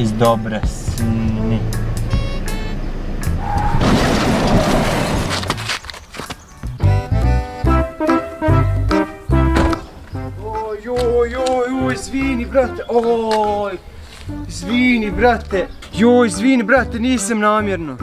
iz dobre sini. Oj, izvini, brate, oj, izvini, brate, joj, izvini, brate, nisam namjerno.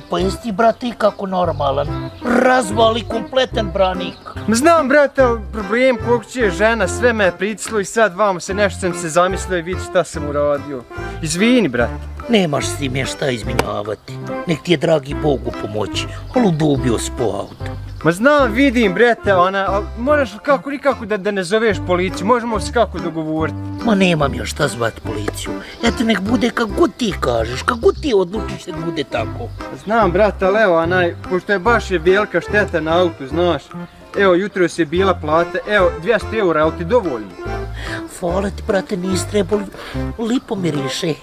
Pa jesi ti, brate, ikako normalan? Razvali kompletan branik. Ma znam, brate, problem kog će je žena, sve me je pritislo i sad vamo se nešto sam se zamislio i vidi šta sam uradio. Izvini, brate. Nemaš s time šta izminjavati. Nek ti je dragi Bogu pomoći, ali udubio si po auto. Ma znam, vidim, brete, moraš nikako da ne zoveš policiju, možemo se kako dogovoriti. Ma nemam ja šta zvat policiju. Eto nek bude kako god ti kažeš, kako god ti odlučiš nek bude tako. Znam, brate, ali evo, pošto je baš velika šteta na autu, znaš. Evo, jutros je bila plata, evo, 200 eura, ali ti dovoljno? Hvala ti, brate, nisi trebali, lipo miriše.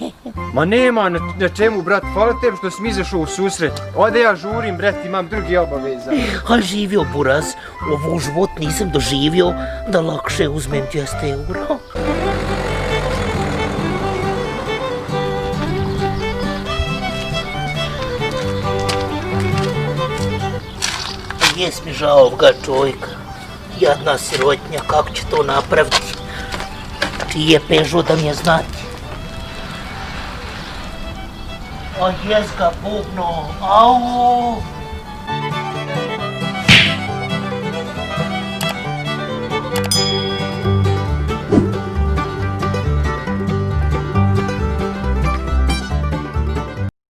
Ma nema na čemu, brate, hvala tebi što si mi izašao u susret. Ode ja žurim, brate, imam drugi obaveza. A živio, buraz, ovo u život nisam doživio da lakše uzmem 200 eura. Jes mi žao ovoga čovjeka, jadna sirotnja, kako će to napraviti? Čiji je Peugeot da mi je znati? A jes ga bubno, au!